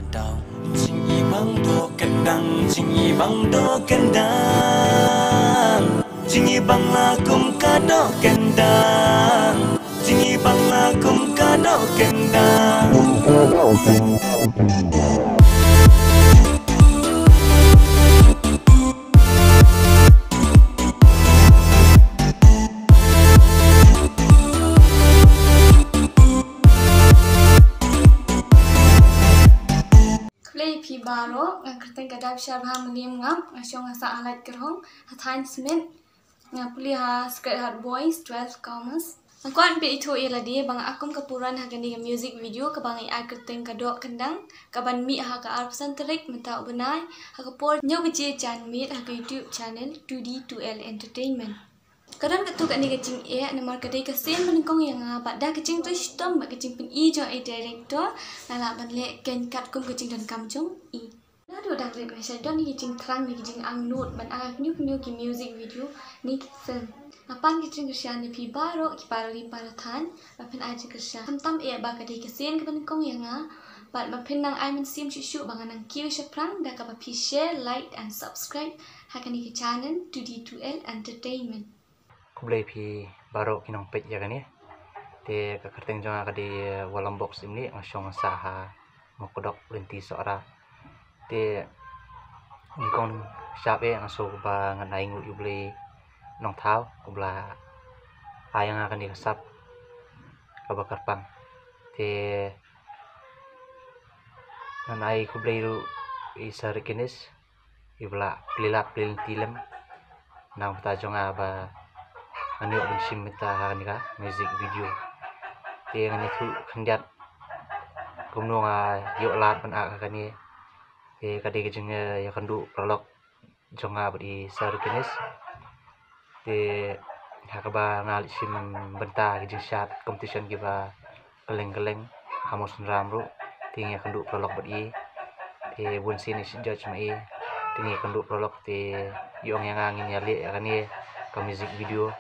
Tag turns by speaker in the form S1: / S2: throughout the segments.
S1: kadau jing ibang do kendang jing ibang do kendang jing ibang lakum kadau kendang jing ibang lakum kadau kendang.
S2: Baro ngerti kadang syarah menim ngam ngasong ngasa alat kerong hatan semen ngapuli ha secret heart boys 12 commas angkuan pe itu ila dia bang akum kepuran ha gani music video ke bang ai kerteng kadok kendang kaban mi ha ka arpsan terik mentau benai ha kapor nyo biji chan mi ha YouTube channel 2D2L Entertainment. Kadang ketuk ni kecing nomor kedai kesin menengkong yang apa dah kecing tu sistem mak kecing pun i jo director nala banle ken kat kum kecing dan kamjong i dah do dah rek saya don ni kecing terang ni kecing ang note ban agak new ki music video ni sen apan kecing kerja ni pi baro ki parali parathan apan aja kerja tam ba kedai kesin ke menengkong yang bat mapen nang ai men sim shu bangan nang kiu syapran dah ka pi share like and subscribe hakan ni channel 2D2L Entertainment.
S3: Kublai pi baru kinong pet ya kan ya. Te kakarteng jonga kadi walam box ini ngasong saha mokodok lenti seora. Te ngkong siape ngaso ba nganai ngu yublai nong tau kubla ayang akan dikasap kabakar pang. Te nganai kublai ru isa rekinis ibla pelilap pelil tilem nang ta jonga ba anu ben sim meta hanika music video te ngani thu khandiat kumno nga yo lat ban a kani te kadi kejeng ya kandu prolog jonga badi sar kinis te hakaba ngal sim benta kejeng shat competition giba keleng-keleng hamos ramru te ya kandu prolog badi te bun sini judge mai te ya kandu prolog te yong yang angin ya le kani ka music video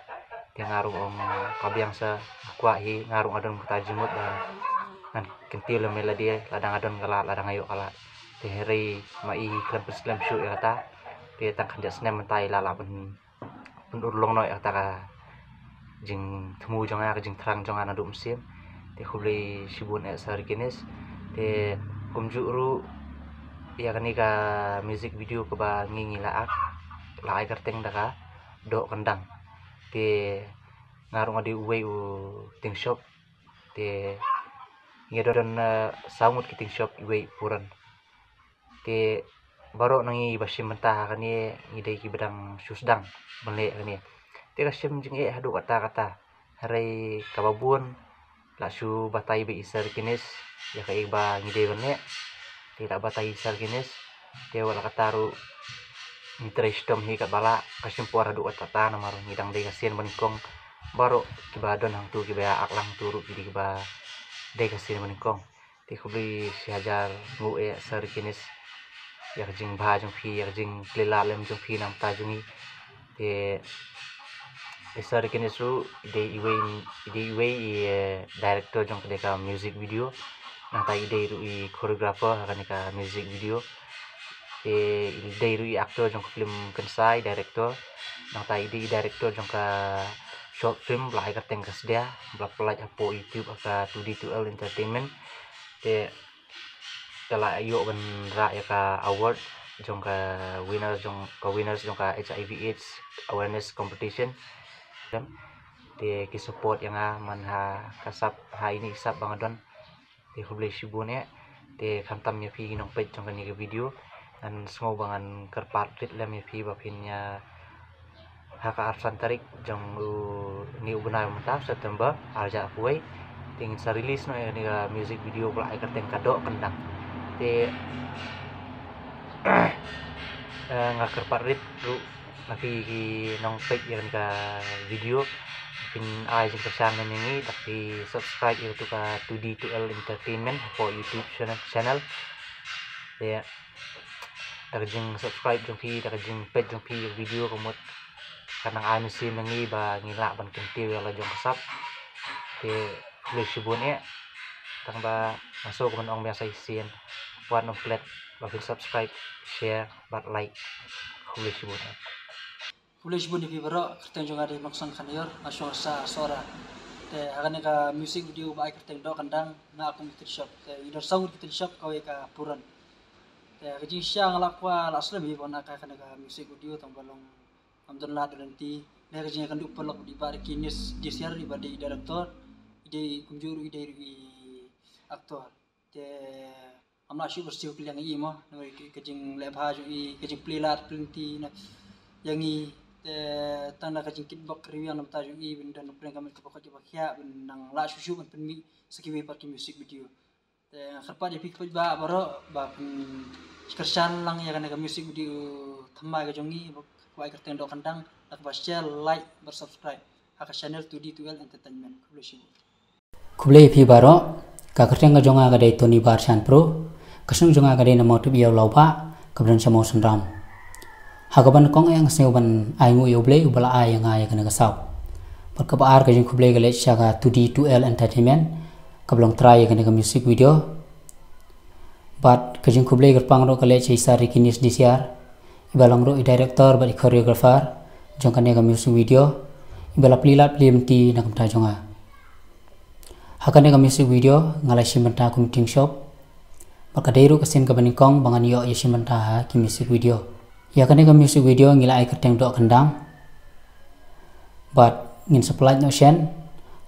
S3: yang ngarung om kabiang sa kwa hi ngarung adon kata jemut dan kentil melodi ladang adon kala ladang ayo kala tehri mai klempes klem syu ya kata te tang khandia snem mentai la ben urlong noi kata ka jing thmu jonga ka jing thrang jonga na dum sim te khubli sibun e sar kines te kumju ru ya kani ka music video ko ba ngingi la ak la ai kerteng daka do kendang te ngarung adi uwe u ting shop te ngedon sangut ki ting shop uwe puran te baro nangi basim mentah kani ngidai ki bedang susdang benle kani te kasim jing hadu kata hari kababun la su batai be isar kinis ya kai ba ngidai benle te tak batai isar kinis te wala kataru Interestom hi kat bala kasim puar hadu kata namaru ngidang dei kasien benikong baru kiba don hang tu kiba aklang turu kidi kiba dei kasien benikong te kubli si hajar ngu e sar kinis ya jing ba jong phi ya jing lela lem jong phi nam ta jungi te sar kinis ru dei iwe director jong kedeka music video nang ta ide ru i choreographer akan ka music video dari aktor jong film kensai director nang tai di director jong ka short film lai ka teng kasdia blak pelaj apo YouTube aka 2D2L Entertainment te kala ayo ben ra ya ka award jong ka winners jong ka HIV/AIDS awareness competition te ki support yang man ha kasap ha ini sap bangadon te khubli shibune te khantam ya pi nong page jong ka ni video dan semua bangan kerpat rit lem pi bapinnya haka arsan tarik jong ni ubnai mata September arja kuai tingin sa release no ni music video pula ai kateng kadok kendang te nga kerpat rit ru napi ki nong page yang ka video pin ai jing kesan ini tapi subscribe itu ka 2D2L Entertainment for YouTube channel ya takjing subscribe jong pi takjing page jong pi video komot kanang anu sim ngi ba ngila ban kentil la jong kasap te flash bone tang ba masuk man ong biasa isin buat nomplet bagi subscribe share buat like boleh sebut
S4: boleh sebut di bibero kerteng jong ada maksang kanior masuk sa sora te akan ka music video baik kerteng do kandang na aku mitir shop te idor saud mitir shop kau ka puran te kejing siang lakwa lasle bi bona ka kan ka music video tong balong alhamdulillah nanti ne kejing akan dupelok di bar kinis di siar di badi director ide kunjuru ide aktor te amna syu bersih pilihan i mo kejing lebha ju i kejing plilat plinti na yang i tanda kajing kitbok riwian nam taju i bin dan pren kami kapok di bakya bin nang la susu bin penmi sekiwe parki music video te kharpa di pik ba baro ba kersan lang ya kan music video thamma ga jongi ba kerten do kandang ak ba share like ber subscribe ak channel 2D2L entertainment kublai phi baro ka kerten ga jonga ga dai Tony Barshan Pro kasung jonga ga dai na motu biau lauba kabran samo sandram hagaban kong yang seuban aingu yoble ubala ay yang ay kana kasau perkabar kajing kublai gale shaga 2D2L entertainment kablong try kana music video but kajing kublai gerpang ro gale chaisa rikinis disiar ibalong ro director ba choreographer jong kana music video ibala plilat plimti nakam ta jonga hakane music video ngalai simanta kumting shop bakadairu kasin kabaning kong bangan yo yesimanta ki music video ya kan music video ngila ai kerteng do kandang but ngin supply no shen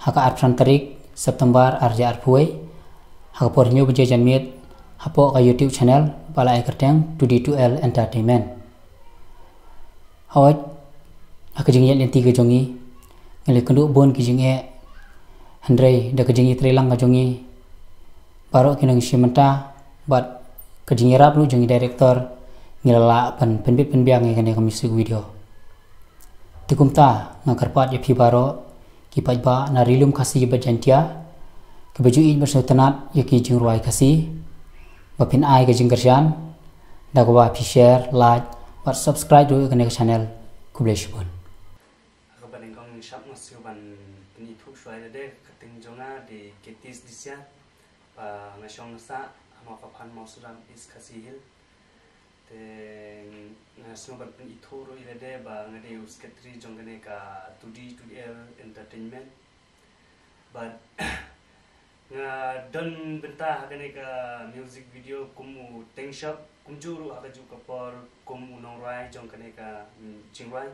S4: haka arpran tarik September arja arpuai haka pornyo beje janmit hapo ka YouTube channel bala ai kerteng 2D2L entertainment hawat haka jing yen ti ke jongi ngile kendu bon ki jing e handrai da ke jing trilang ka jongi baro kinang simenta but ke jing rap lu jongi director ngilala penbit penbiang ngene ka music video tikumta ngakarpat ya pibaro kipat ba na rilum kasi ba jantia ke baju in bersutanat ya ki jing ruai kasi bapin ai ke jing kerjan da ko ba share like or subscribe do ke channel kublai shibun
S5: ako ba ningong shop masih ban ni thuk shwai de kating jonga de ketis disya pa ngashong sa ama papan mausuram is kasi hil te semua berpen itu ro ilade ba ngade usketri jongane ka 2D2L entertainment but nga don benta hakane ka music video kumu teng shop kumjuru akaju kapor kumu nongrai jongane ka chingrai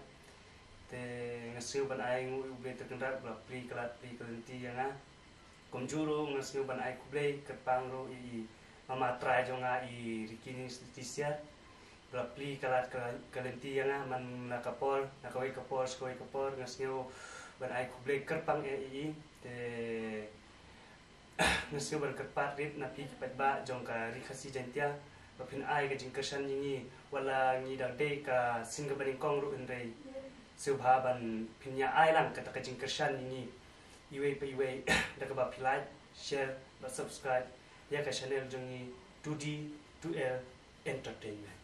S5: te ngasiu ban ai ngu be terkendat bla pri kelanti yang kumjuru ngasiu ban ai kublai kepang ro i mama try jonga i rikini stisia Rapli kalat kalenti yang man nakapol nakawai kapol skoi kapol ngasnyo ban ai kublai kerpang i te ngasnyo ban kerpat rit napi kipat ba jong ka rikasi jantia bapin ai ka jingkersan yingi wala ngi dagde ka singa baning kong ru ndai subha ban pinya ai lang kata ka jingkersan yingi iwe pe iwe dak ba like share ba subscribe ya ka channel jongi 2D2L entertainment